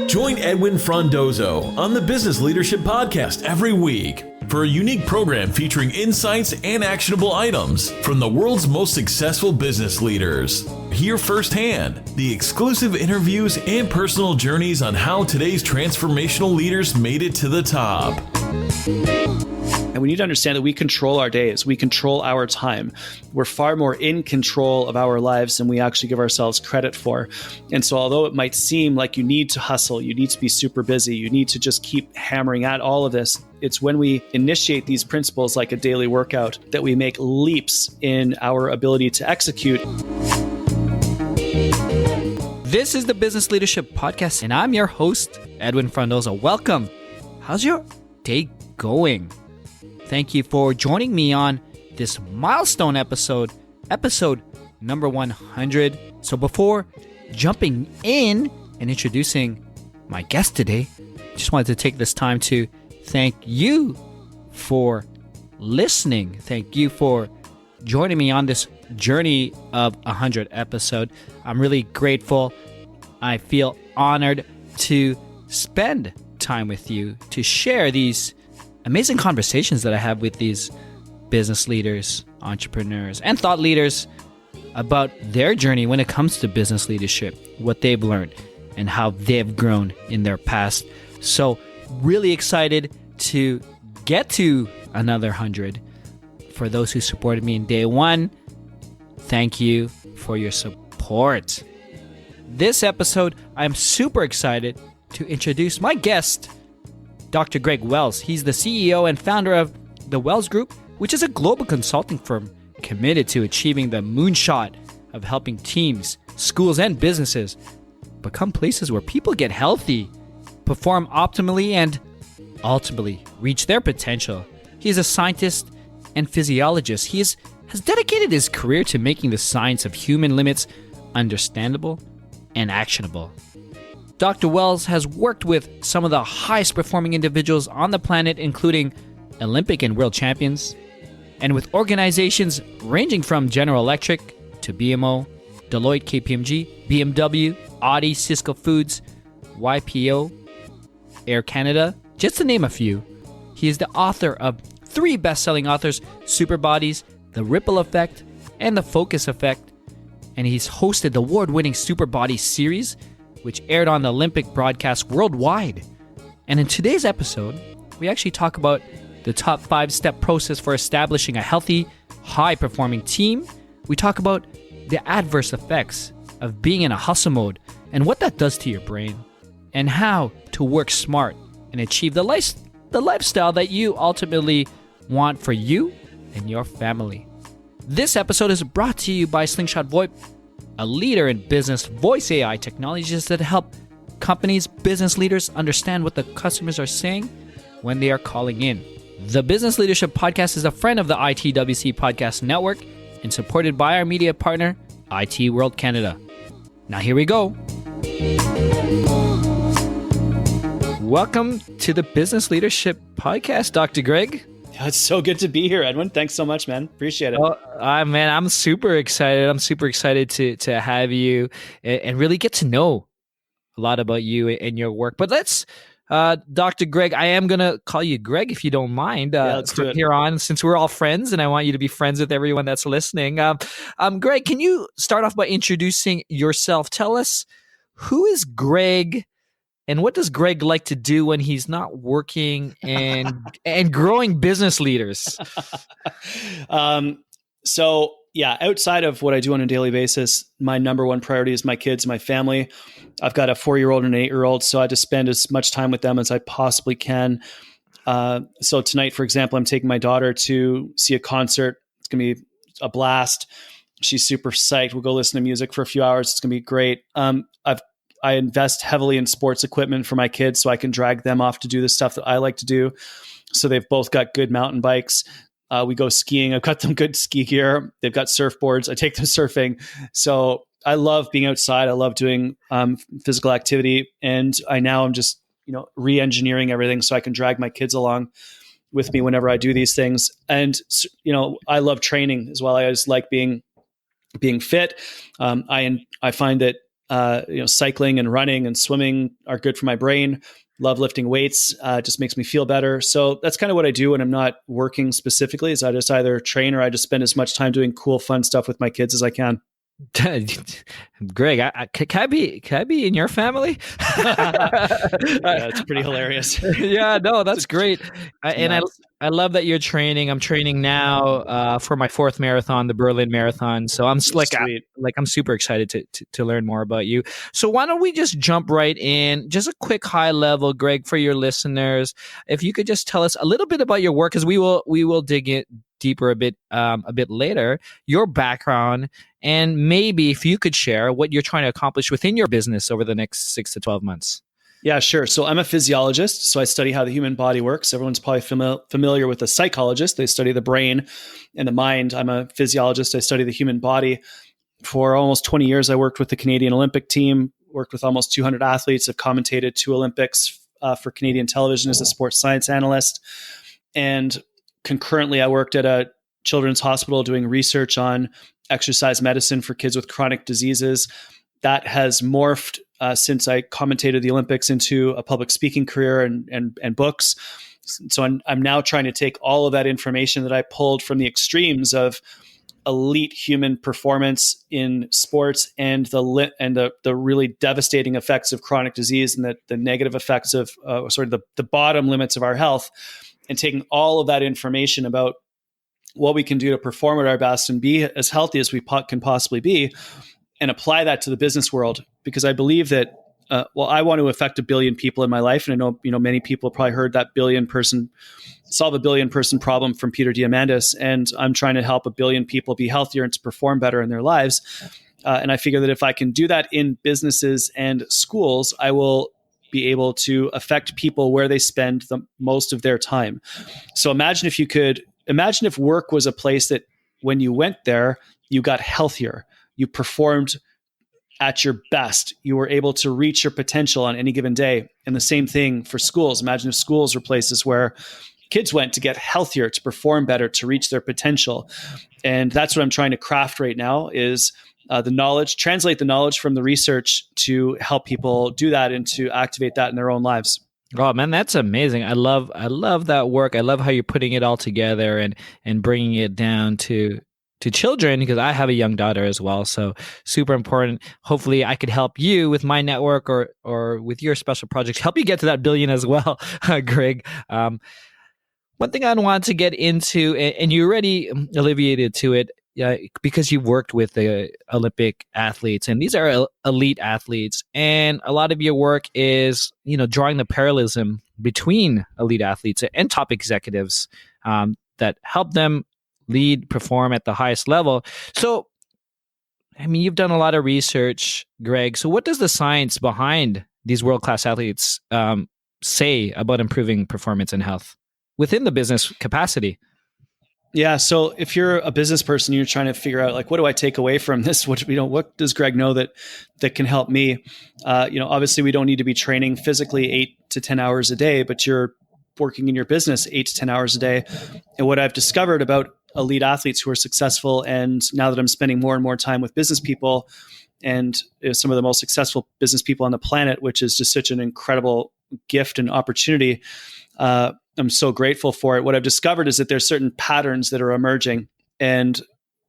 Join Edwin Frondozo on the Business Leadership Podcast every week for a unique program featuring insights and actionable items from the world's most successful business leaders. Hear firsthand the exclusive interviews and personal journeys on how today's transformational leaders made it to the top. And we need to understand that we control our days. We control our time. We're far more in control of our lives than we actually give ourselves credit for. And so although it might seem like you need to hustle, you need to be super busy, you need to just keep hammering at all of this, it's when we initiate these principles like a daily workout that we make leaps in our ability to execute. This is the Business Leadership Podcast, and I'm your host, Edwin Frondozo. Welcome. How's your day going? Thank you for joining me on this milestone episode number 100. So before jumping in and introducing my guest today, I just wanted to take this time to thank you for listening. Thank you for joining me on this journey of 100 episode. I'm really grateful. I feel honored to spend time with you, to share these amazing conversations that I have with these business leaders, entrepreneurs, and thought leaders about their journey when it comes to business leadership, what they've learned, and how they've grown in their past. So really excited to get to another 100. For those who supported me in day one, thank you for your support. This episode, I'm super excited to introduce my guest, Dr. Greg Wells. He's the CEO and founder of the Wells Group, which is a global consulting firm committed to achieving the moonshot of helping teams, schools, and businesses become places where people get healthy, perform optimally, and ultimately reach their potential. He's a scientist and physiologist. He has dedicated his career to making the science of human limits understandable and actionable. Dr. Wells has worked with some of the highest performing individuals on the planet, including Olympic and world champions, and with organizations ranging from General Electric to BMO, Deloitte, KPMG, BMW, Audi, Cisco Foods, YPO, Air Canada, just to name a few. He is the author of 3 best-selling authors, Super Bodies, The Ripple Effect, and The Focus Effect, and he's hosted the award-winning Super Bodies series, which aired on the Olympic broadcast worldwide. And in today's episode, we actually talk about the top 5-step process for establishing a healthy, high-performing team. We talk about the adverse effects of being in a hustle mode and what that does to your brain, and how to work smart and achieve the lifestyle that you ultimately want for you and your family. This episode is brought to you by Slingshot VoIP, a leader in business voice AI technologies that help companies, business leaders understand what the customers are saying when they are calling in. The Business Leadership Podcast is a friend of the ITWC Podcast Network and supported by our media partner, IT World Canada. Now here we go. Welcome to the Business Leadership Podcast, Dr. Greg. It's so good to be here, Edwin. Thanks so much, man. Appreciate it. Man, I'm super excited. I'm super excited to have you and really get to know a lot about you and your work. But let's, Dr. Greg, I am going to call you Greg if you don't mind. Let's do it. From here on, since we're all friends and I want you to be friends with everyone that's listening. Greg, can you start off by introducing yourself? Tell us, who is Greg? And what does Greg like to do when he's not working and growing business leaders? So outside of what I do on a daily basis, my number one priority is my kids, my family. I've got a 4-year-old and an 8-year-old, so I had to spend as much time with them as I possibly can. So tonight, for example, I'm taking my daughter to see a concert. It's going to be a blast. She's super psyched. We'll go listen to music for a few hours. It's going to be great. I invest heavily in sports equipment for my kids so I can drag them off to do the stuff that I like to do. So they've both got good mountain bikes. We go skiing. I've got them good ski gear. They've got surfboards. I take them surfing. So I love being outside. I love doing physical activity. And I'm just, re-engineering everything so I can drag my kids along with me whenever I do these things. And, I love training as well. I just like being fit. I find that Cycling and running and swimming are good for my brain. Love lifting weights. Just makes me feel better. So that's kind of what I do when I'm not working specifically, is I just either train or I just spend as much time doing cool, fun stuff with my kids as I can. Greg, can I be in your family? It's pretty hilarious. Yeah, no, that's great. I love that you're training. I'm training now for my 4th marathon, the Berlin Marathon. So I'm I'm super excited to learn more about you. So why don't we just jump right in? Just a quick high level, Greg, for your listeners. If you could just tell us a little bit about your work, because we will dig it deeper a bit later, your background, and maybe if you could share what you're trying to accomplish within your business over the next 6 to 12 months. Yeah, sure. So I'm a physiologist. So I study how the human body works. Everyone's probably familiar with a psychologist. They study the brain and the mind. I'm a physiologist. I study the human body. For almost 20 years, I worked with the Canadian Olympic team, worked with almost 200 athletes, have commentated 2 Olympics for Canadian television as a sports science analyst. And concurrently, I worked at a children's hospital doing research on exercise medicine for kids with chronic diseases. That has morphed since I commentated the Olympics into a public speaking career and books. So I'm now trying to take all of that information that I pulled from the extremes of elite human performance in sports and the really devastating effects of chronic disease and the negative effects of the bottom limits of our health, and taking all of that information about what we can do to perform at our best and be as healthy as we can possibly be, and apply that to the business world. Because I believe that, I want to affect 1 billion people in my life. And I know, many people probably heard that solve a billion person problem from Peter Diamandis. And I'm trying to help 1 billion people be healthier and to perform better in their lives. And I figure that if I can do that in businesses and schools, I will be able to affect people where they spend the most of their time. So imagine if work was a place that when you went there, you got healthier, you performed at your best, you were able to reach your potential on any given day. And the same thing for schools. Imagine if schools were places where kids went to get healthier, to perform better, to reach their potential. And that's what I'm trying to craft right now, is translate the knowledge from the research to help people do that and to activate that in their own lives. Oh man, that's amazing. I love that work. I love how you're putting it all together and bringing it down to children, because I have a young daughter as well. So super important. Hopefully I could help you with my network or with your special projects, help you get to that 1 billion as well, Greg. One thing I want to get into, and you already alleviated to it, because you've worked with the Olympic athletes, and these are elite athletes, and a lot of your work is, drawing the parallelism between elite athletes and top executives that help them lead, perform at the highest level. So, you've done a lot of research, Greg. So what does the science behind these world-class athletes say about improving performance and health within the business capacity? Yeah. So if you're a business person, you're trying to figure out, what do I take away from this? What does Greg know that can help me? Obviously we don't need to be training physically 8 to 10 hours a day, but you're working in your business 8 to 10 hours a day. And what I've discovered about elite athletes who are successful, and now that I'm spending more and more time with business people and some of the most successful business people on the planet, which is just such an incredible gift and opportunity, I'm so grateful for it. What I've discovered is that there's certain patterns that are emerging. And,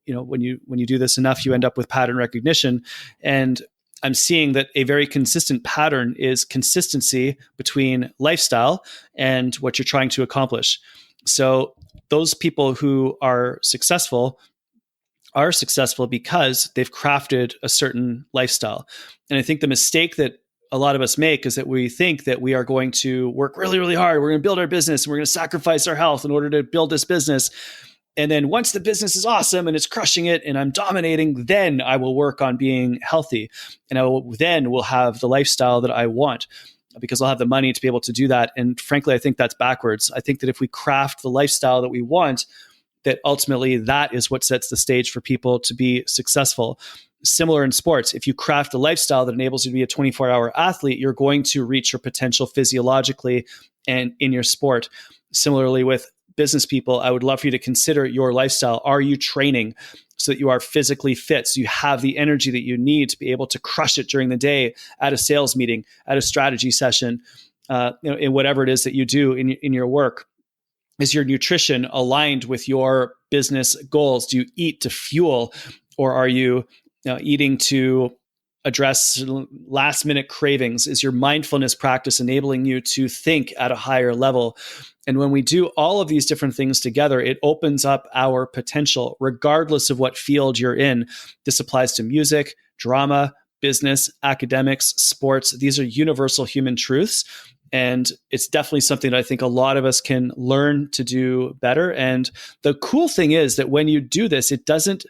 when you do this enough, you end up with pattern recognition. And I'm seeing that a very consistent pattern is consistency between lifestyle and what you're trying to accomplish. So those people who are successful because they've crafted a certain lifestyle. And I think the mistake that a lot of us make is that we think that we are going to work really, really hard. We're going to build our business and we're going to sacrifice our health in order to build this business. And then once the business is awesome and it's crushing it and I'm dominating, then I will work on being healthy. And we'll have the lifestyle that I want, because I'll have the money to be able to do that. And frankly, I think that's backwards. I think that if we craft the lifestyle that we want, that ultimately that is what sets the stage for people to be successful. Similar in sports, if you craft a lifestyle that enables you to be a 24-hour athlete, you're going to reach your potential physiologically and in your sport. Similarly with business people, I would love for you to consider your lifestyle. Are you training so that you are physically fit, so you have the energy that you need to be able to crush it during the day at a sales meeting, at a strategy session, in whatever it is that you do in your work? Is your nutrition aligned with your business goals? Do you eat to fuel, or are you eating to address last minute cravings? Is your mindfulness practice enabling you to think at a higher level? And when we do all of these different things together, it opens up our potential, regardless of what field you're in. This applies to music, drama, business, academics, sports. These are universal human truths. And it's definitely something that I think a lot of us can learn to do better. And the cool thing is that when you do this, it doesn't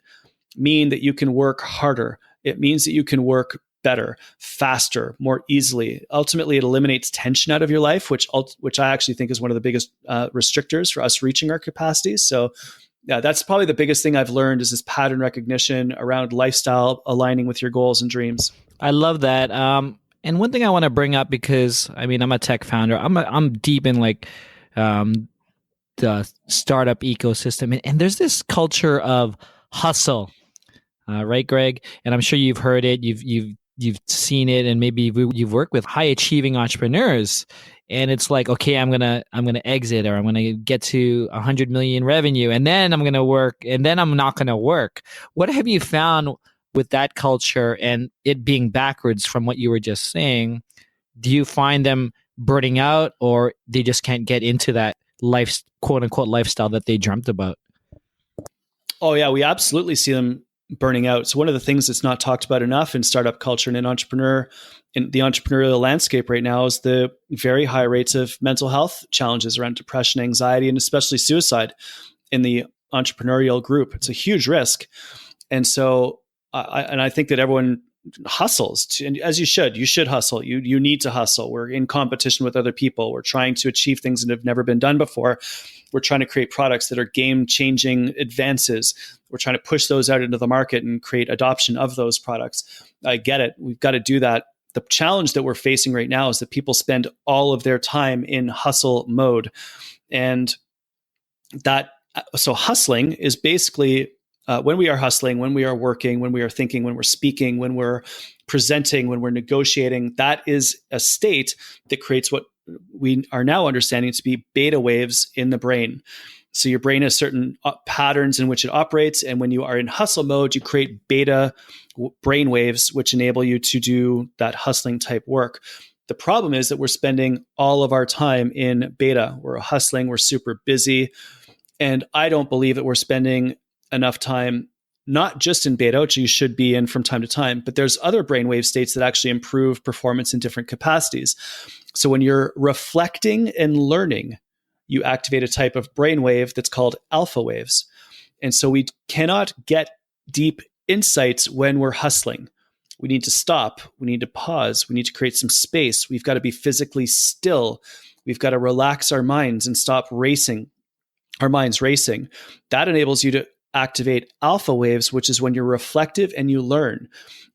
mean that you can work harder. It means that you can work better, faster, more easily. Ultimately, it eliminates tension out of your life, which I actually think is one of the biggest restrictors for us reaching our capacities. So yeah, that's probably the biggest thing I've learned is this pattern recognition around lifestyle aligning with your goals and dreams. I love that. And one thing I want to bring up, because I mean, I'm a tech founder. I'm deep in like the startup ecosystem, and there's this culture of hustle, right, Greg? And I'm sure you've heard it. You've seen it, and maybe you've worked with high achieving entrepreneurs. And it's like, okay, I'm gonna exit, or I'm gonna get to 100 million revenue, and then I'm gonna work, and then I'm not gonna work. What have you found with that culture and it being backwards from what you were just saying? Do you find them burning out, or they just can't get into that life, quote unquote, lifestyle that they dreamt about? Oh yeah, we absolutely see them burning out. So one of the things that's not talked about enough in startup culture and in the entrepreneurial landscape right now is the very high rates of mental health challenges around depression, anxiety, and especially suicide in the entrepreneurial group. It's a huge risk. And so I think that everyone hustles, and as you should hustle. You need to hustle. We're in competition with other people. We're trying to achieve things that have never been done before. We're trying to create products that are game-changing advances. We're trying to push those out into the market and create adoption of those products. I get it. We've got to do that. The challenge that we're facing right now is that people spend all of their time in hustle mode. And so hustling is basically when we are hustling, when we are working, when we are thinking, when we're speaking, when we're presenting, when we're negotiating, that is a state that creates what we are now understanding to be beta waves in the brain. So your brain has certain patterns in which it operates. And when you are in hustle mode, you create beta brain waves, which enable you to do that hustling type work. The problem is that we're spending all of our time in beta. We're hustling, we're super busy. And I don't believe that we're spending enough time, not just in beta, which you should be in from time to time, but there's other brainwave states that actually improve performance in different capacities. So when you're reflecting and learning, you activate a type of brainwave that's called alpha waves. And so we cannot get deep insights when we're hustling. We need to stop. We need to pause. We need to create some space. We've got to be physically still. We've got to relax our minds and stop racing. Our minds racing. That enables you to activate alpha waves, which is when you're reflective and you learn.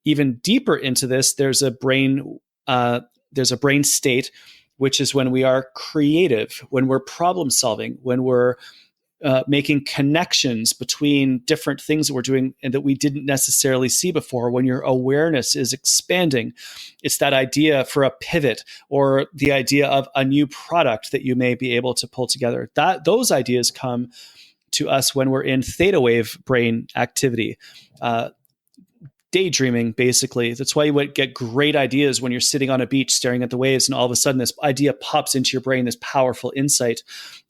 Even deeper into this, there's a brain state, which is when we are creative, when we're problem solving, when we're making connections between different things that we're doing and that we didn't necessarily see before, when your awareness is expanding. It's that idea for a pivot or the idea of a new product that you may be able to pull together. Those ideas come to us when we're in theta wave brain activity. Daydreaming, basically. That's why you would get great ideas when you're sitting on a beach staring at the waves and all of a sudden this idea pops into your brain, this powerful insight.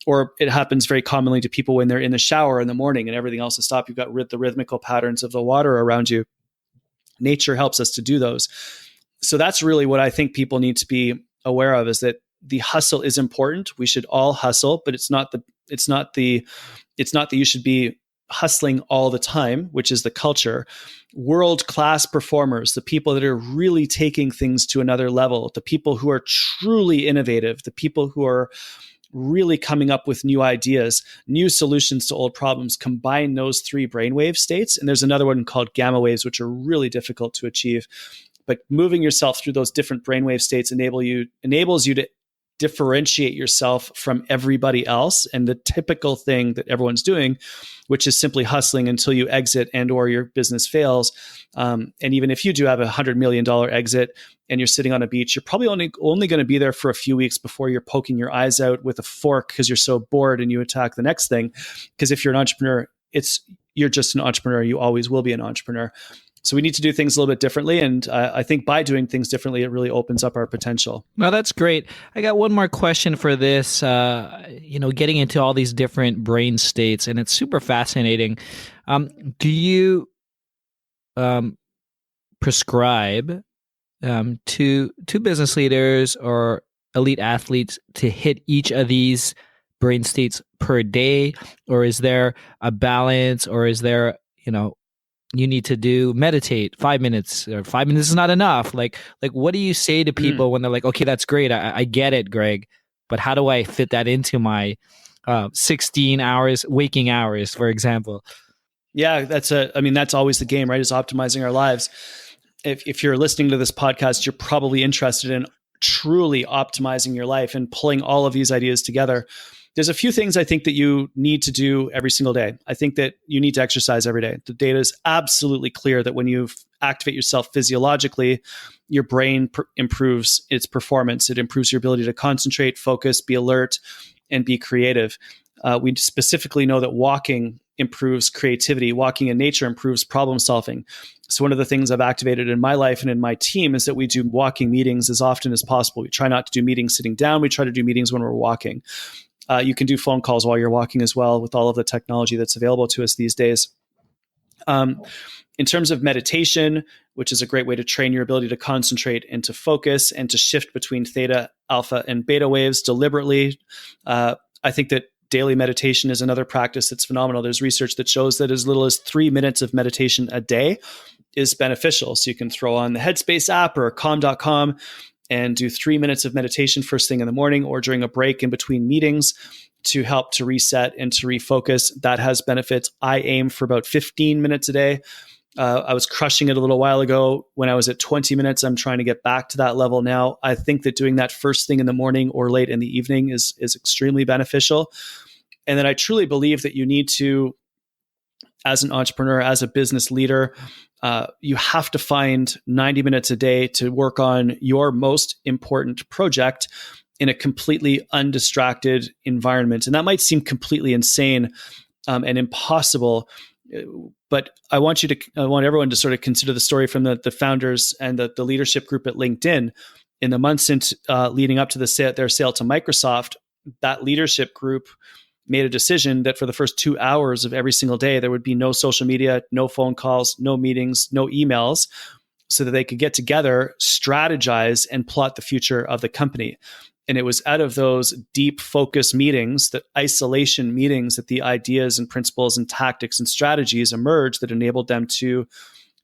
Or it happens very commonly to people when they're in the shower in the morning and everything else is stopped. You've got the rhythmical patterns of the water around you. Nature helps us to do those. So that's really what I think people need to be aware of, is that the hustle is important. We should all hustle, but it's not that you should be hustling all the time, which is the culture. World-class performers, the people that are really taking things to another level, the people who are truly innovative, the people who are really coming up with new ideas, new solutions to old problems, combine those three brainwave states. And there's another one called gamma waves, which are really difficult to achieve. But moving yourself through those different brainwave states enables you to differentiate yourself from everybody else and the typical thing that everyone's doing, which is simply hustling until you exit and or your business fails. And even if you do have $100 million exit and you're sitting on a beach, you're probably only going to be there for a few weeks before you're poking your eyes out with a fork because you're so bored and you attack the next thing. Because if you're an entrepreneur, you're just an entrepreneur. You always will be an entrepreneur. So we need to do things a little bit differently. And I think by doing things differently, it really opens up our potential. Well, that's great. I got one more question for this, getting into all these different brain states, and it's super fascinating. Do you prescribe to business leaders or elite athletes to hit each of these brain states per day? Or is there a balance, or is there, you need to meditate 5 minutes, or 5 minutes is not enough? Like what do you say to people when they're like, okay, that's great, I get it, Greg, but how do I fit that into my 16 hours waking hours, for example? Yeah, that's always the game, right? Is optimizing our lives. If you're listening to this podcast, you're probably interested in truly optimizing your life and pulling all of these ideas together. There's a few things I think that you need to do every single day. I think that you need to exercise every day. The data is absolutely clear that when you activate yourself physiologically, your brain improves its performance. It improves your ability to concentrate, focus, be alert, and be creative. We specifically know that walking improves creativity. Walking in nature improves problem solving. So one of the things I've activated in my life and in my team is that we do walking meetings as often as possible. We try not to do meetings sitting down. We try to do meetings when we're walking. You can do phone calls while you're walking as well with all of the technology that's available to us these days. In terms of meditation, which is a great way to train your ability to concentrate and to focus and to shift between theta, alpha, and beta waves deliberately, I think that daily meditation is another practice that's phenomenal. There's research that shows that as little as 3 minutes of meditation a day is beneficial. So you can throw on the Headspace app or calm.com and do 3 minutes of meditation first thing in the morning or during a break in between meetings to help to reset and to refocus. That has benefits. I aim for about 15 minutes a day. I was crushing it a little while ago when I was at 20 minutes. I'm trying to get back to that level now. I think that doing that first thing in the morning or late in the evening is extremely beneficial. And then I truly believe that you need to, as an entrepreneur, as a business leader, you have to find 90 minutes a day to work on your most important project in a completely undistracted environment. And that might seem completely insane and impossible, but I want everyone to sort of consider the story from the founders and the leadership group at LinkedIn. In the months leading up to their sale to Microsoft, that leadership group made a decision that for the first 2 hours of every single day, there would be no social media, no phone calls, no meetings, no emails, so that they could get together, strategize, and plot the future of the company. And it was out of those deep focus meetings, the isolation meetings, that the ideas and principles and tactics and strategies emerged that enabled them to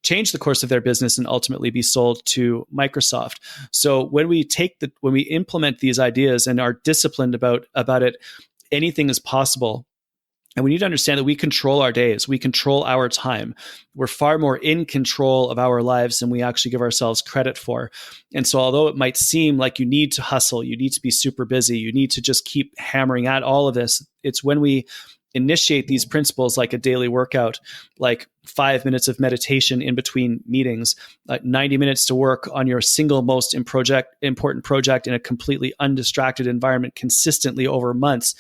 change the course of their business and ultimately be sold to Microsoft. So when we implement these ideas and are disciplined about it, anything is possible. And we need to understand that we control our days. We control our time. We're far more in control of our lives than we actually give ourselves credit for. And so although it might seem like you need to hustle, you need to be super busy, you need to just keep hammering at all of this, it's when we initiate these principles, like a daily workout, like 5 minutes of meditation in between meetings, 90 minutes to work on your single most important project in a completely undistracted environment consistently over months,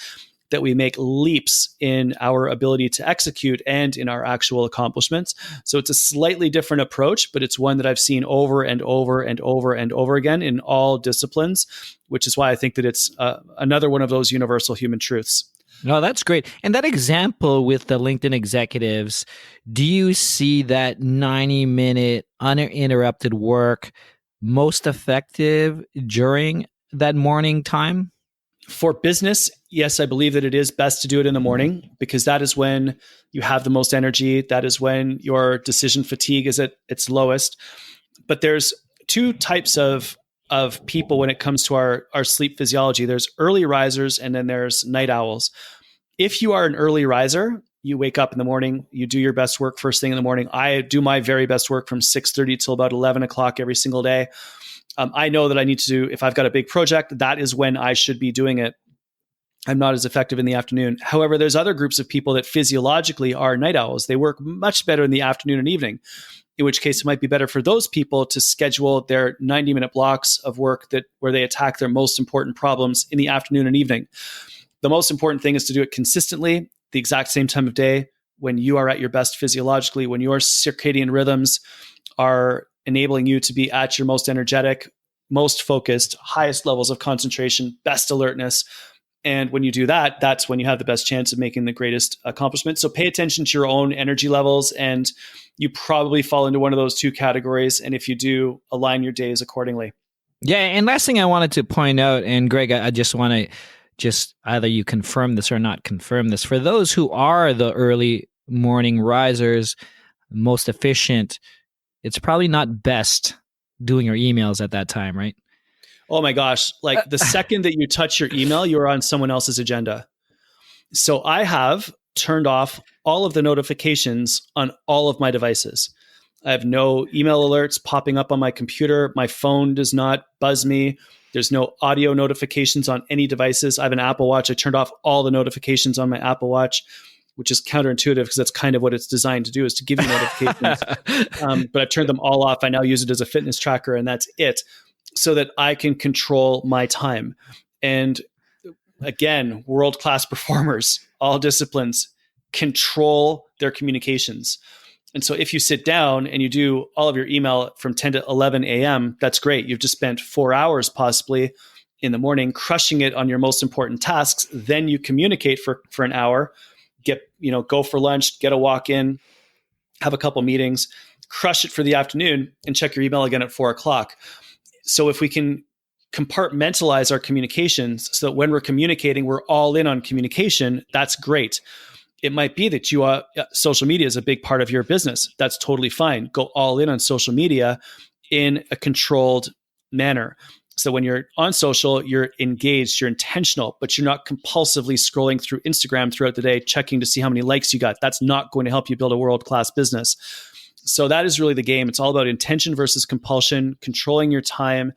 that we make leaps in our ability to execute and in our actual accomplishments. So it's a slightly different approach, but it's one that I've seen over and over and over and over again in all disciplines, which is why I think that it's another one of those universal human truths. No, that's great. And that example with the LinkedIn executives, do you see that 90-minute uninterrupted work most effective during that morning time? For business, yes, I believe that it is best to do it in the morning because that is when you have the most energy. That is when your decision fatigue is at its lowest. But there's two types of people when it comes to our sleep physiology. There's early risers and then there's night owls. If you are an early riser, you wake up in the morning, you do your best work first thing in the morning. I do my very best work from 6:30 till about 11 o'clock every single day. I know that I need to do, if I've got a big project, that is when I should be doing it. I'm not as effective in the afternoon. However, there's other groups of people that physiologically are night owls. They work much better in the afternoon and evening, in which case it might be better for those people to schedule their 90-minute blocks of work where they attack their most important problems in the afternoon and evening. The most important thing is to do it consistently, the exact same time of day, when you are at your best physiologically, when your circadian rhythms are enabling you to be at your most energetic, most focused, highest levels of concentration, best alertness. And when you do that, that's when you have the best chance of making the greatest accomplishment. So pay attention to your own energy levels, and you probably fall into one of those two categories. And if you do, align your days accordingly. Yeah, and last thing I wanted to point out, and Greg, I just want to either you confirm this or not confirm this. For those who are the early morning risers, most efficient, it's probably not best doing your emails at that time, right? Oh my gosh. Like the second that you touch your email, you're on someone else's agenda. So I have turned off all of the notifications on all of my devices. I have no email alerts popping up on my computer. My phone does not buzz me. There's no audio notifications on any devices. I have an Apple Watch. I turned off all the notifications on my Apple Watch, which is counterintuitive because that's kind of what it's designed to do, is to give you notifications. But I've turned them all off. I now use it as a fitness tracker, and that's it, so that I can control my time. And again, world-class performers, all disciplines, control their communications. And so if you sit down and you do all of your email from 10 to 11 a.m., that's great. You've just spent 4 hours possibly in the morning crushing it on your most important tasks. Then you communicate for an hour, go for lunch, get a walk in, have a couple meetings, crush it for the afternoon, and check your email again at 4 o'clock. So if we can compartmentalize our communications so that when we're communicating, we're all in on communication, that's great. It might be that social media is a big part of your business. That's totally fine. Go all in on social media in a controlled manner. So when you're on social, you're engaged, you're intentional, but you're not compulsively scrolling through Instagram throughout the day, checking to see how many likes you got. That's not going to help you build a world-class business. So that is really the game. It's all about intention versus compulsion, controlling your time,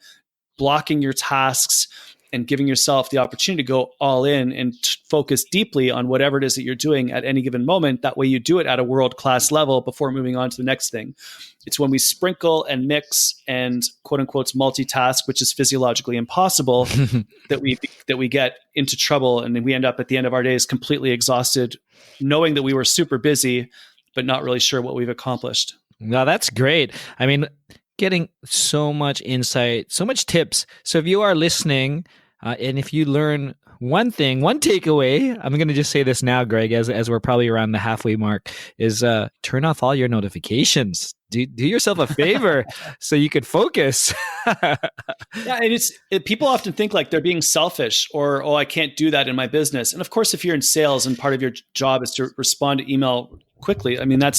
blocking your tasks, and giving yourself the opportunity to go all in and focus deeply on whatever it is that you're doing at any given moment. That way you do it at a world-class level before moving on to the next thing. It's when we sprinkle and mix and quote unquote multitask, which is physiologically impossible, that we get into trouble, and then we end up at the end of our days completely exhausted, knowing that we were super busy, but not really sure what we've accomplished. Well, that's great. I mean, getting so much insight, so much tips. So if you are listening, and if you learn one takeaway, I'm going to just say this now, Greg, as we're probably around the halfway mark, is turn off all your notifications. Do yourself a favor so you could focus. Yeah, and people often think like they're being selfish or, I can't do that in my business. And of course, if you're in sales and part of your job is to respond to email quickly, I mean, that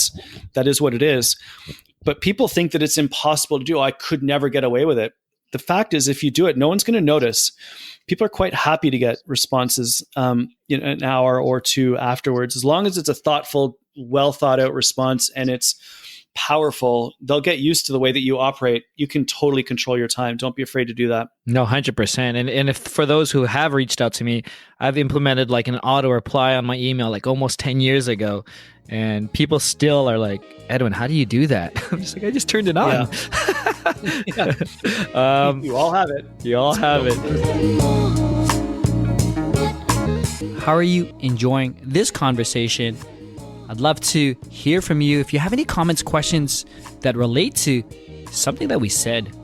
is what it is. But people think that it's impossible to do. I could never get away with it. The fact is, if you do it, no one's going to notice. People are quite happy to get responses in an hour or two afterwards. As long as it's a thoughtful, well thought out response and it's powerful, they'll get used to the way that you operate. You can totally control your time. Don't be afraid to do that. No, 100%. And if for those who have reached out to me, I've implemented like an auto reply on my email like almost 10 years ago. And people still are like, Edwin, how do you do that? I'm just like, I just turned it on. Yeah. You all have it. You all have it. How are you enjoying this conversation? I'd love to hear from you. If you have any comments, questions that relate to something that we said,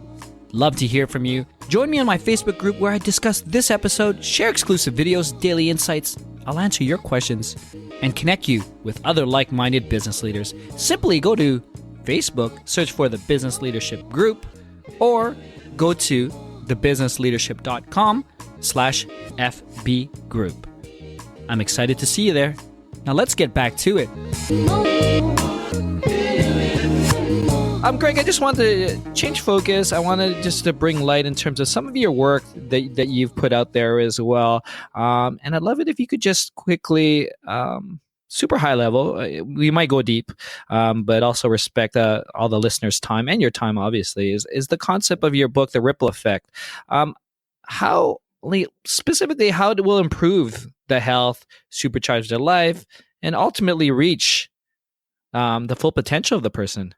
love to hear from you. Join me on my Facebook group where I discuss this episode, share exclusive videos, daily insights. I'll answer your questions and connect you with other like-minded business leaders. Simply go to Facebook, search for the Business Leadership Group, or go to thebusinessleadership.com/FB group. I'm excited to see you there. Now let's get back to it. Greg, I just want to change focus. I wanted just to bring light in terms of some of your work that you've put out there as well. And I'd love it if you could just quickly super high level. We might go deep, but also respect all the listeners' time and your time. Obviously, is the concept of your book, The Ripple Effect. How specifically, how it will improve the health, supercharge their life, and ultimately reach the full potential of the person.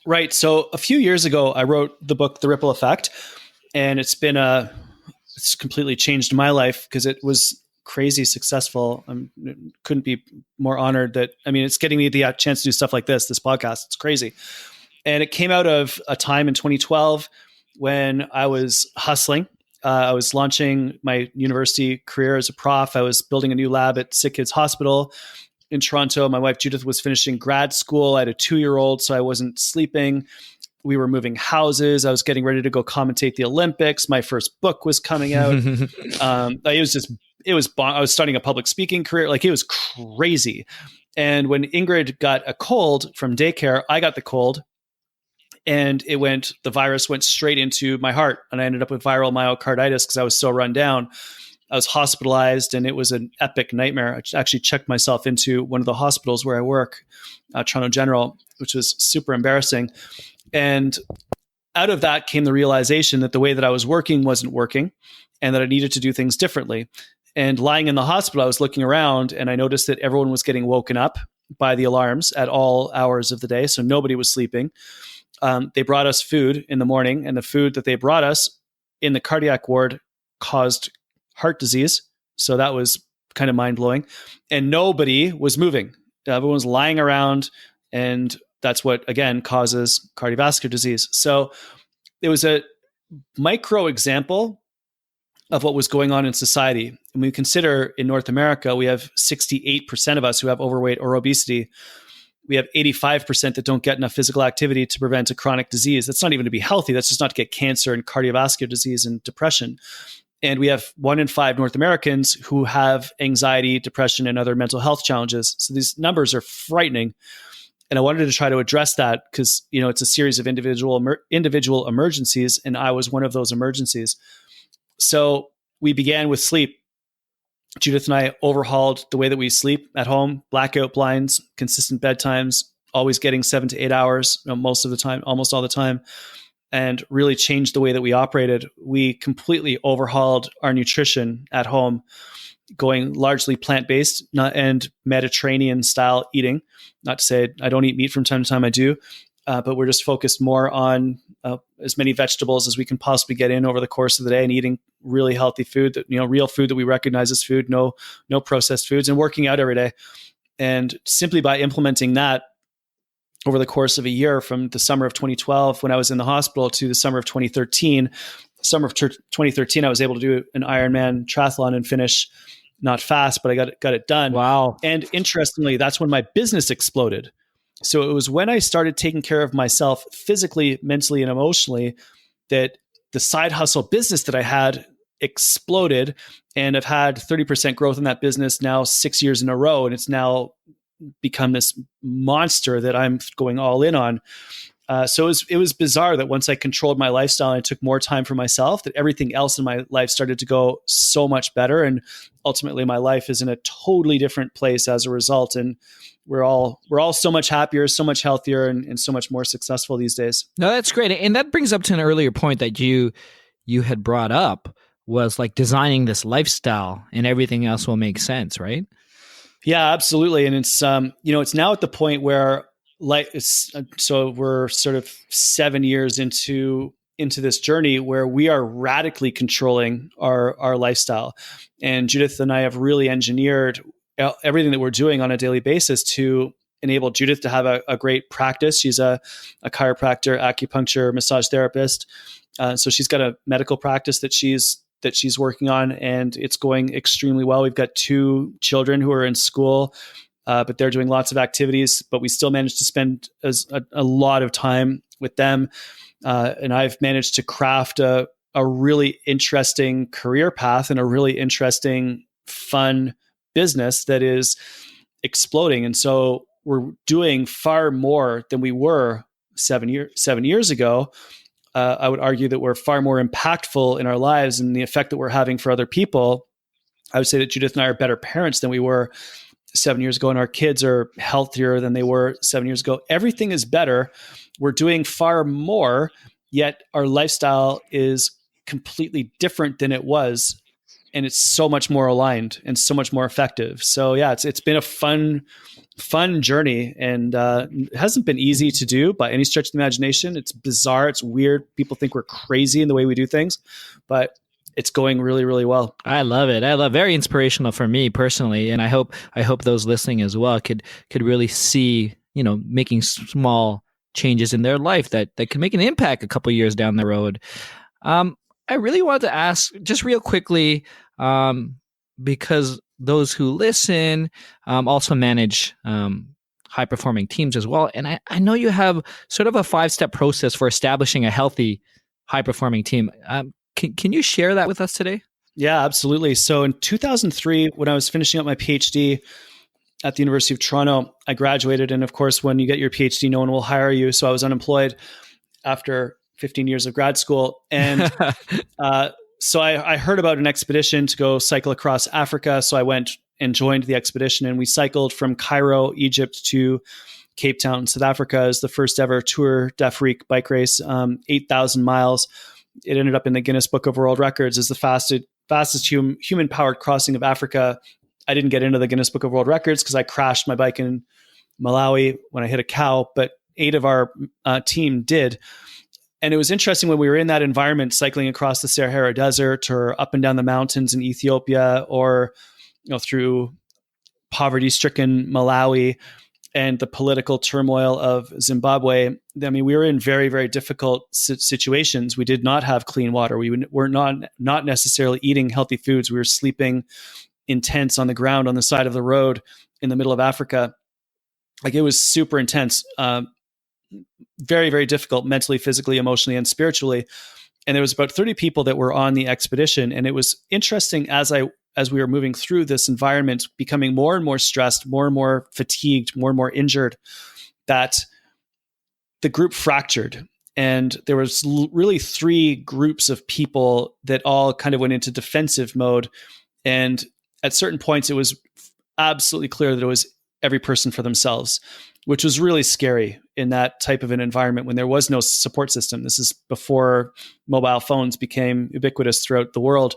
Right. So a few years ago, I wrote the book, The Ripple Effect, and it's completely changed my life because it was crazy successful. I couldn't be more honored it's getting me the chance to do stuff like this podcast. It's crazy. And it came out of a time in 2012 when I was hustling. I was launching my university career as a prof. I was building a new lab at Sick Kids Hospital in Toronto. My wife, Judith, was finishing grad school. I had a 2-year-old, so I wasn't sleeping. We were moving houses. I was getting ready to go commentate the Olympics. My first book was coming out. I was starting a public speaking career. Like, it was crazy. And when Ingrid got a cold from daycare, I got the cold, and the virus went straight into my heart. And I ended up with viral myocarditis because I was so run down. I was hospitalized, and it was an epic nightmare. I actually checked myself into one of the hospitals where I work, Toronto General, which was super embarrassing. And out of that came the realization that the way that I was working wasn't working, and that I needed to do things differently. And lying in the hospital, I was looking around, and I noticed that everyone was getting woken up by the alarms at all hours of the day. So nobody was sleeping. They brought us food in the morning, and the food that they brought us in the cardiac ward caused heart disease. So that was kind of mind blowing. And nobody was moving. Everyone was lying around, and that's what, again, causes cardiovascular disease. So it was a micro example of what was going on in society. And we consider in North America, we have 68% of us who have overweight or obesity. We have 85% that don't get enough physical activity to prevent a chronic disease. That's not even to be healthy. That's just not to get cancer and cardiovascular disease and depression. And we have 1 in 5 North Americans who have anxiety, depression, and other mental health challenges. So these numbers are frightening. And I wanted to try to address that because, it's a series of individual emergencies, and I was one of those emergencies. So we began with sleep. Judith and I overhauled the way that we sleep at home, blackout blinds, consistent bedtimes, always getting 7 to 8 hours, most of the time, almost all the time, and really changed the way that we operated. We completely overhauled our nutrition at home, going largely plant-based and Mediterranean style eating. Not to say I don't eat meat from time to time, I do, but we're just focused more on as many vegetables as we can possibly get in over the course of the day, and eating really healthy food, that real food that we recognize as food, no processed foods, and working out every day. And simply by implementing that over the course of a year, from the summer of 2012 when I was in the hospital to the summer of 2013, I was able to do an Ironman triathlon and finish, not fast, but I got it done. Wow. And interestingly, that's when my business exploded. So it was when I started taking care of myself physically, mentally, and emotionally that the side hustle business that I had exploded, and I've had 30% growth in that business now 6 years in a row. And it's now become this monster that I'm going all in on. So it was bizarre that once I controlled my lifestyle and I took more time for myself, that everything else in my life started to go so much better. And ultimately my life is in a totally different place as a result. And we're all so much happier, so much healthier, and so much more successful these days. No, that's great. And that brings up to an earlier point that you had brought up, was like designing this lifestyle and everything else will make sense, right? Yeah, absolutely. And it's, it's now at the point where so we're sort of 7 years into this journey where we are radically controlling our lifestyle. And Judith and I have really engineered everything that we're doing on a daily basis to enable Judith to have a great practice. She's a chiropractor, acupuncture, massage therapist. So she's got a medical practice that she's working on, and it's going extremely well. We've got 2 children who are in school, but they're doing lots of activities, but we still manage to spend a lot of time with them. And I've managed to craft a really interesting career path and a really interesting, fun business that is exploding. And so we're doing far more than we were 7 years ago. I would argue that we're far more impactful in our lives and the effect that we're having for other people. I would say that Judith and I are better parents than we were 7 years ago, and our kids are healthier than they were 7 years ago. Everything is better. We're doing far more, yet our lifestyle is completely different than it was. And it's so much more aligned and so much more effective. So yeah, it's been a fun journey, and it hasn't been easy to do by any stretch of the imagination. It's bizarre. It's weird. People think we're crazy in the way we do things, but it's going really, really well. I love it. Very inspirational for me personally, and I hope those listening as well could really see, making small changes in their life that can make an impact a couple years down the road. I really wanted to ask just real quickly, because those who listen also manage high performing teams as well. And I know you have sort of a 5-step process for establishing a healthy, high performing team. Can you share that with us today? Yeah, absolutely. So in 2003, when I was finishing up my PhD at the University of Toronto, I graduated. And of course, when you get your PhD, no one will hire you. So I was unemployed after 15 years of grad school. And so I heard about an expedition to go cycle across Africa. So I went and joined the expedition, and we cycled from Cairo, Egypt to Cape Town, South Africa, as the first ever Tour d'Afrique bike race, 8,000 miles. It ended up in the Guinness Book of World Records as the fastest human-powered crossing of Africa. I didn't get into the Guinness Book of World Records because I crashed my bike in Malawi when I hit a cow, but 8 of our team did. And it was interesting when we were in that environment, cycling across the Sahara Desert or up and down the mountains in Ethiopia, or through poverty-stricken Malawi and the political turmoil of Zimbabwe. I mean, we were in very, very difficult situations. We did not have clean water. We were not necessarily eating healthy foods. We were sleeping in tents on the ground on the side of the road in the middle of Africa. Like, it was super intense. Very, very difficult mentally, physically, emotionally, and spiritually. And there was about 30 people that were on the expedition. And it was interesting as we were moving through this environment, becoming more and more stressed, more and more fatigued, more and more injured, that the group fractured. And there was really 3 groups of people that all kind of went into defensive mode. And at certain points, it was absolutely clear that it was every person for themselves, which was really scary in that type of an environment when there was no support system. This is before mobile phones became ubiquitous throughout the world.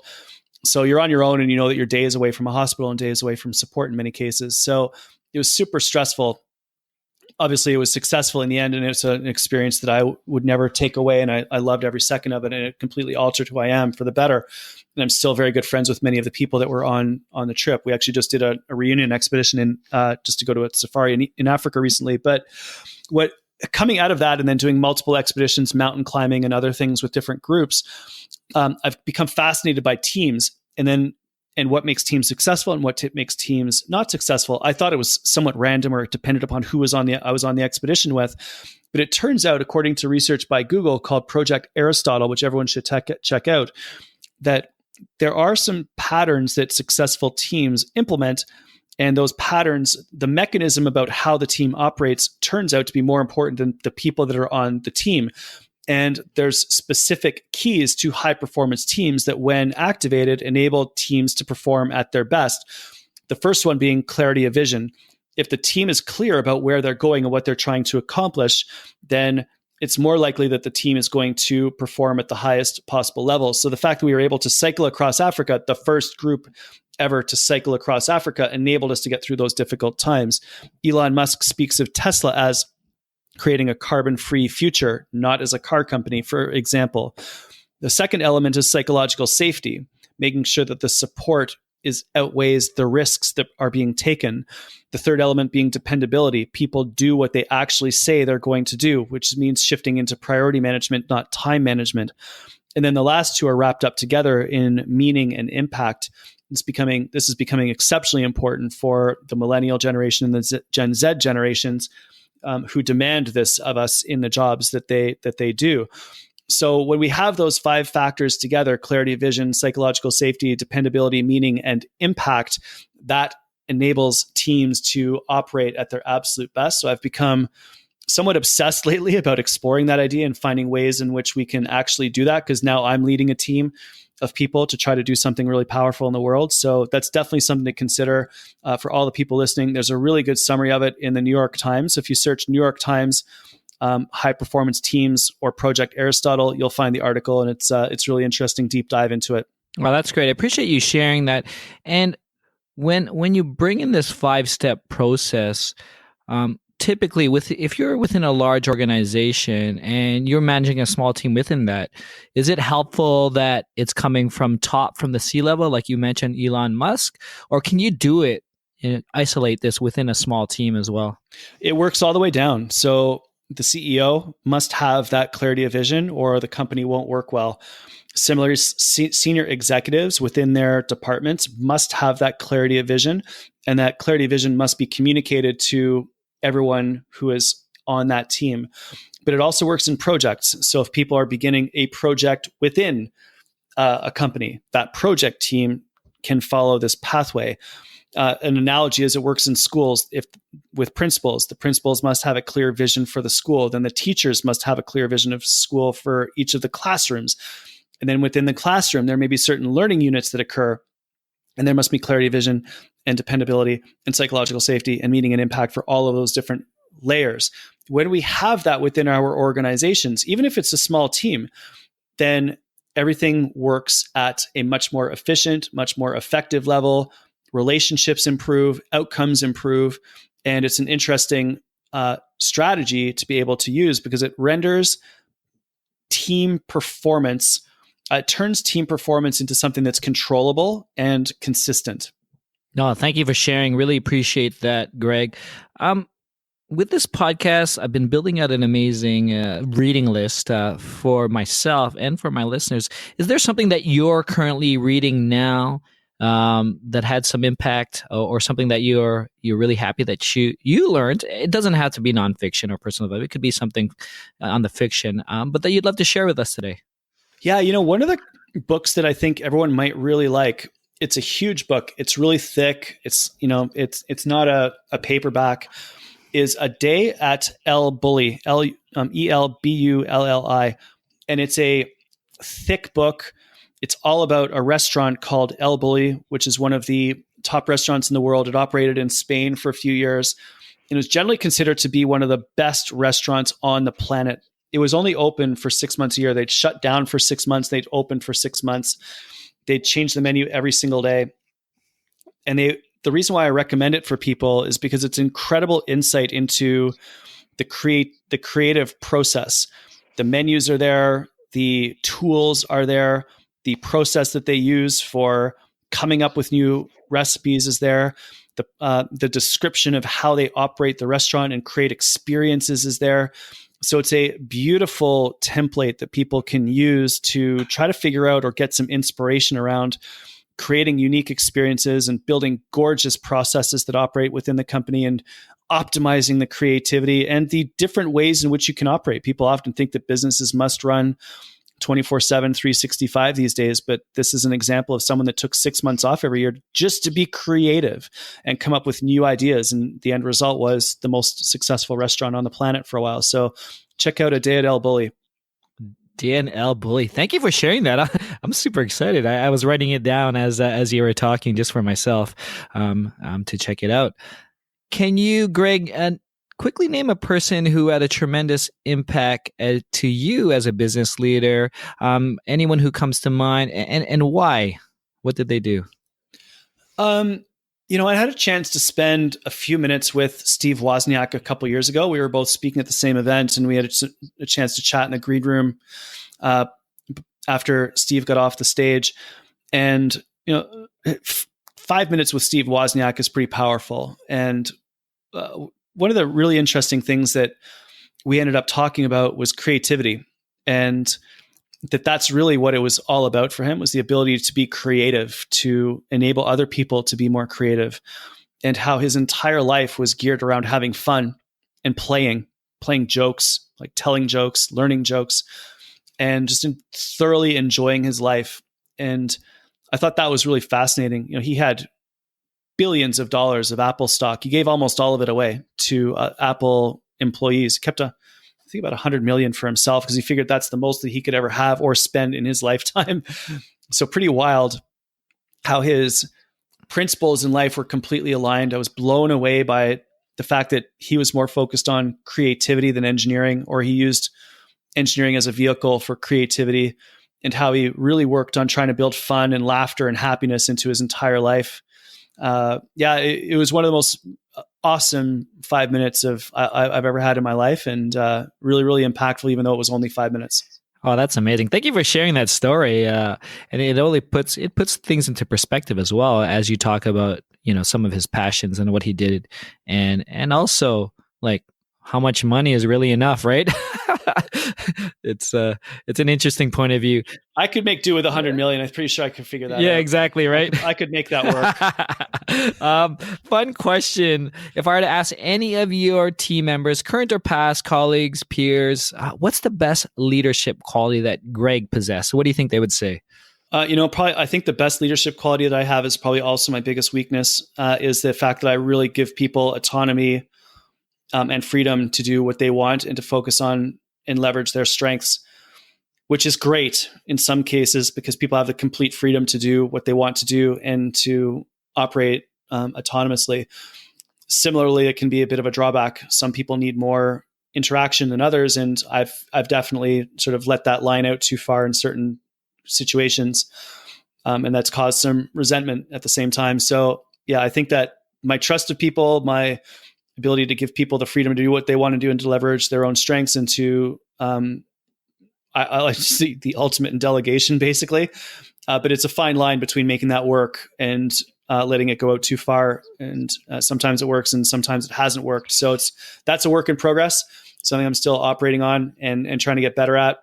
So you're on your own, and you know that you're days away from a hospital and days away from support in many cases. So it was super stressful. Obviously, it was successful in the end, and it's an experience that I would never take away. And I loved every second of it, and it completely altered who I am for the better. And I'm still very good friends with many of the people that were on the trip. We actually just did a reunion expedition just to go to a safari in Africa recently. But what coming out of that, and then doing multiple expeditions, mountain climbing and other things with different groups, I've become fascinated by teams, and what makes teams successful and what makes teams not successful. I thought it was somewhat random, or it depended upon who I was on the expedition with. But it turns out, according to research by Google called Project Aristotle, which everyone should check out, that there are some patterns that successful teams implement. And those patterns, the mechanism about how the team operates, turns out to be more important than the people that are on the team. And there's specific keys to high performance teams that, when activated, enable teams to perform at their best. The first one being clarity of vision. If the team is clear about where they're going and what they're trying to accomplish, then it's more likely that the team is going to perform at the highest possible level. So the fact that we were able to cycle across Africa, the first group ever to cycle across Africa, enabled us to get through those difficult times. Elon Musk speaks of Tesla as creating a carbon-free future, not as a car company, for example. The second element is psychological safety, making sure that the support outweighs the risks that are being taken. The third element being dependability. People do what they actually say they're going to do, which means shifting into priority management, not time management. And then the last 2 are wrapped up together in meaning and impact. This is becoming exceptionally important for the millennial generation and the Gen Z generations, who demand this of us in the jobs that they do. So when we have those 5 factors together, clarity of vision, psychological safety, dependability, meaning, and impact, that enables teams to operate at their absolute best. So I've become somewhat obsessed lately about exploring that idea and finding ways in which we can actually do that, because now I'm leading a team of people to try to do something really powerful in the world. So that's definitely something to consider for all the people listening. There's a really good summary of it in the New York Times. So if you search New York Times high performance teams or Project Aristotle, you'll find the article, and it's really interesting deep dive into it. Well, that's great. I appreciate you sharing that. And when you bring in this 5-step process, typically if you're within a large organization and you're managing a small team within that, is it helpful that it's coming from the C-level, like you mentioned, Elon Musk, or can you do it and isolate this within a small team as well? It works all the way down. So the CEO must have that clarity of vision, or the company won't work well. Similarly, senior executives within their departments must have that clarity of vision, and that clarity of vision must be communicated to everyone who is on that team. But it also works in projects. So if people are beginning a project within a company, that project team can follow this pathway. An analogy is it works in schools. If with principals, the principals must have a clear vision for the school. Then the teachers must have a clear vision of school for each of the classrooms. And then within the classroom, there may be certain learning units that occur. And there must be clarity of vision and dependability and psychological safety and meaning and impact for all of those different layers. When we have that within our organizations, even if it's a small team, then everything works at a much more efficient, much more effective level. Relationships improve, outcomes improve, and it's an interesting strategy to be able to use because it renders team performance, it turns team performance into something that's controllable and consistent. No, thank you for sharing. Really appreciate that, Greg. With this podcast, I've been building out an amazing reading list for myself and for my listeners. Is there something that you're currently reading now that had some impact, or something that you're really happy that you learned? It doesn't have to be nonfiction or personal development. It could be something on the fiction, but that you'd love to share with us today. Yeah, one of the books that I think everyone might really like, it's a huge book. It's really thick. It's not a paperback, is A Day at El Bulli, Elbulli. And it's a thick book. It's all about a restaurant called El Bulli, which is one of the top restaurants in the world. It operated in Spain for a few years. It was generally considered to be one of the best restaurants on the planet. It was only open for 6 months a year. They'd shut down for 6 months. They'd open for 6 months. They'd change the menu every single day. And the reason why I recommend it for people is because it's incredible insight into the creative process. The menus are there. The tools are there. The process that they use for coming up with new recipes is there. The description of how they operate the restaurant and create experiences is there. So it's a beautiful template that people can use to try to figure out or get some inspiration around creating unique experiences and building gorgeous processes that operate within the company and optimizing the creativity and the different ways in which you can operate. People often think that businesses must run 24/7, 365 these days, but this is an example of someone that took 6 months off every year just to be creative and come up with new ideas. And the end result was the most successful restaurant on the planet for a while. So check out A Day at El Bulli. Dan L. Bully. Thank you for sharing that. I'm super excited. I was writing it down as you were talking just for myself to check it out. Can you, Greg, quickly name a person who had a tremendous impact to you as a business leader? Anyone who comes to mind, and why? What did they do? I had a chance to spend a few minutes with Steve Wozniak a couple years ago. We were both speaking at the same event, and we had a chance to chat in the green room after Steve got off the stage. And 5 minutes with Steve Wozniak is pretty powerful. And one of the really interesting things that we ended up talking about was creativity, and that's really what it was all about for him, was the ability to be creative, to enable other people to be more creative, and how his entire life was geared around having fun and playing jokes, like telling jokes, learning jokes, and just thoroughly enjoying his life. And I thought that was really fascinating. He had billions of dollars of Apple stock. He gave almost all of it away to Apple employees. Kept think about 100 million for himself because he figured that's the most that he could ever have or spend in his lifetime. So pretty wild how his principles in life were completely aligned. I was blown away by the fact that he was more focused on creativity than engineering, or he used engineering as a vehicle for creativity, and how he really worked on trying to build fun and laughter and happiness into his entire life. It was one of the most awesome 5 minutes I've ever had in my life, and really, really impactful, even though it was only 5 minutes. Oh, that's amazing. Thank you for sharing that story. And it only puts things into perspective as well, as you talk about, some of his passions and what he did, and also like how much money is really enough, right? It's an interesting point of view. I could make do with 100 million. I'm pretty sure I could figure that out. Yeah, exactly, right? I could make that work. Fun question. If I were to ask any of your team members, current or past, colleagues, peers, what's the best leadership quality that Greg possessed? What do you think they would say? Probably, I think the best leadership quality that I have is probably also my biggest weakness, is the fact that I really give people autonomy and freedom to do what they want and to focus on and leverage their strengths, which is great in some cases because people have the complete freedom to do what they want to do and to operate autonomously. Similarly, it can be a bit of a drawback. Some people need more interaction than others, and I've definitely sort of let that line out too far in certain situations, and that's caused some resentment at the same time. So yeah, I think that my trust of people, my ability to give people the freedom to do what they want to do and to leverage their own strengths and to, I like to see the ultimate in delegation basically. But it's a fine line between making that work and letting it go out too far. And sometimes it works and sometimes it hasn't worked. So that's a work in progress, something I'm still operating on and trying to get better at.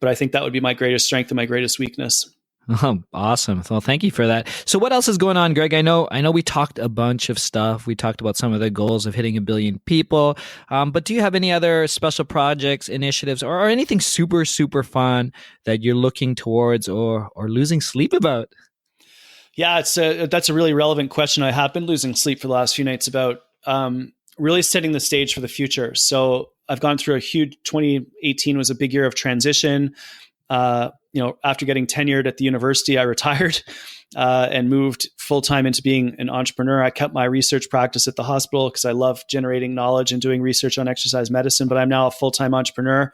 But I think that would be my greatest strength and my greatest weakness. Oh, awesome. Well, thank you for that. So what else is going on, Greg? I know we talked a bunch of stuff. We talked about some of the goals of hitting 1 billion people. But do you have any other special projects, initiatives, or anything super, super fun that you're looking towards or losing sleep about? Yeah, that's a really relevant question. I have been losing sleep for the last few nights about really setting the stage for the future. So I've gone through 2018 was a big year of transition. After getting tenured at the university, I retired and moved full-time into being an entrepreneur. I kept my research practice at the hospital because I love generating knowledge and doing research on exercise medicine, but I'm now a full-time entrepreneur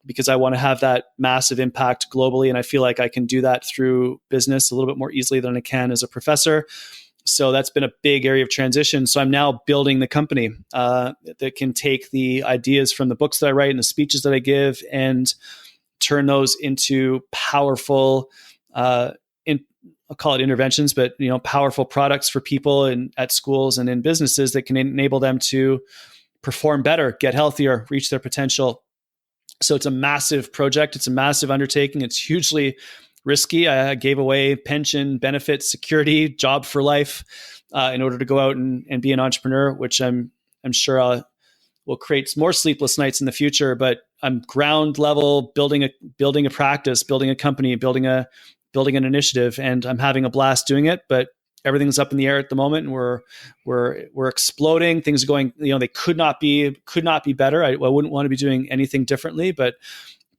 because I want to have that massive impact globally. And I feel like I can do that through business a little bit more easily than I can as a professor. So that's been a big area of transition. So I'm now building the company that can take the ideas from the books that I write and the speeches that I give and turn those into powerful, I'll call it interventions, but powerful products for people at schools and in businesses that can enable them to perform better, get healthier, reach their potential. So it's a massive project. It's a massive undertaking. It's hugely risky. I gave away pension, benefits, security, job for life in order to go out and be an entrepreneur, which I'm sure will create more sleepless nights in the future. But I'm ground level building a practice, building a company, building an initiative, and I'm having a blast doing it. But everything's up in the air at the moment, and we're exploding. Things are going. They could not be better. I wouldn't want to be doing anything differently. But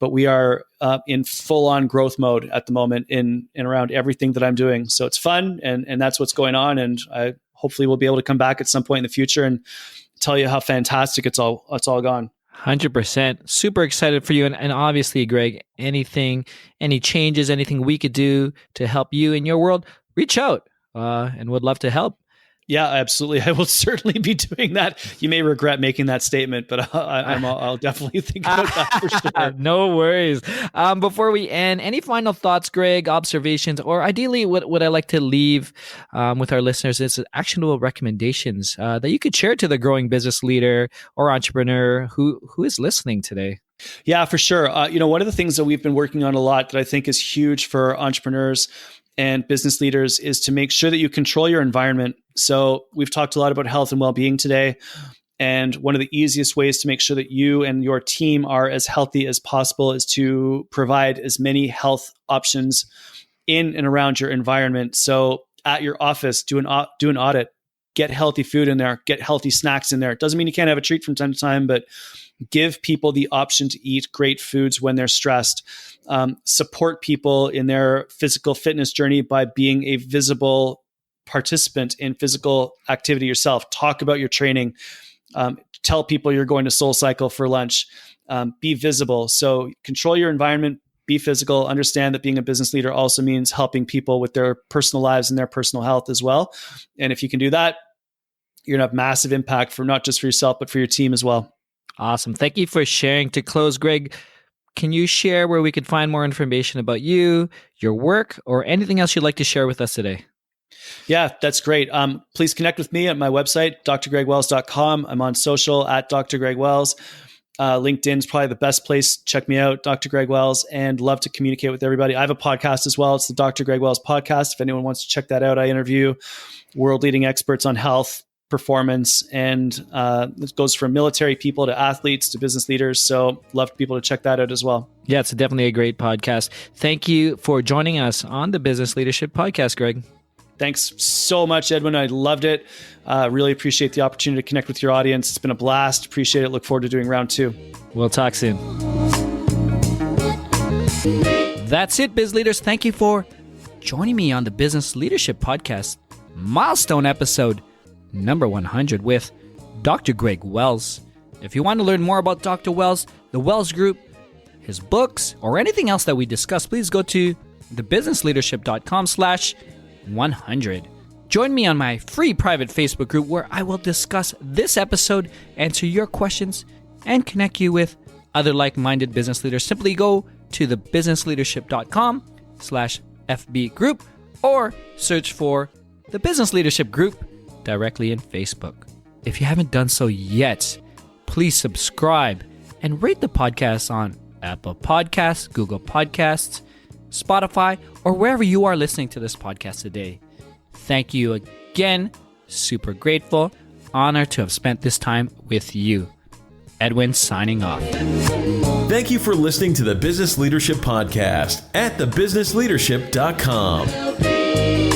we are in full on growth mode at the moment in around everything that I'm doing. So it's fun, and that's what's going on. And I hopefully will be able to come back at some point in the future and tell you how fantastic it's all gone. 100%. Super excited for you. And obviously, Greg, any changes, anything we could do to help you in your world, reach out and would love to help. Yeah, absolutely. I will certainly be doing that. You may regret making that statement, but I'll definitely think about that for sure. No worries. Before we end, any final thoughts, Greg, observations, or ideally what I like to leave with our listeners is actionable recommendations that you could share to the growing business leader or entrepreneur who is listening today? Yeah, for sure. One of the things that we've been working on a lot that I think is huge for entrepreneurs and business leaders is to make sure that you control your environment. So we've talked a lot about health and well-being today. And one of the easiest ways to make sure that you and your team are as healthy as possible is to provide as many health options in and around your environment. So at your office, do an audit. get healthy food in there, get healthy snacks in there. It doesn't mean you can't have a treat from time to time, but give people the option to eat great foods when they're stressed. Support people in their physical fitness journey by being a visible participant in physical activity yourself. Talk about your training. Tell people you're going to SoulCycle for lunch. Be visible. So control your environment, be physical, understand that being a business leader also means helping people with their personal lives and their personal health as well. And if you can do that, you're going to have massive impact for not just for yourself, but for your team as well. Awesome. Thank you for sharing. To close, Greg, can you share where we could find more information about you, your work, or anything else you'd like to share with us today? Yeah, that's great. Please connect with me at my website, drgregwells.com. I'm on social at Dr. Greg Wells. LinkedIn is probably the best place. Check me out, Dr. Greg Wells, and love to communicate with everybody. I have a podcast as well. It's the Dr. Greg Wells podcast. If anyone wants to check that out, I interview world-leading experts on health, performance, and it goes from military people to athletes to business leaders. So love people to check that out as well. Yeah, it's definitely a great podcast. Thank you for joining us on the Business Leadership Podcast, Greg. Thanks so much, Edwin. I loved it. Really appreciate the opportunity to connect with your audience. It's been a blast. Appreciate it. Look forward to doing round 2. We'll talk soon. That's it, Biz Leaders. Thank you for joining me on the Business Leadership Podcast, milestone episode number 100 with Dr. Greg Wells. If you want to learn more about Dr. Wells, the Wells Group, his books, or anything else that we discussed, please go to thebusinessleadership.com/100. Join me on my free private Facebook group where I will discuss this episode, answer your questions, and connect you with other like-minded business leaders. Simply go to thebusinessleadership.com/FB group or search for the Business Leadership Group directly in Facebook. If you haven't done so yet, please subscribe and rate the podcast on Apple Podcasts, Google Podcasts, Spotify, or wherever you are listening to this podcast today. Thank you again. Super grateful. Honored to have spent this time with you. Edwin signing off. Thank you for listening to the Business Leadership Podcast at thebusinessleadership.com.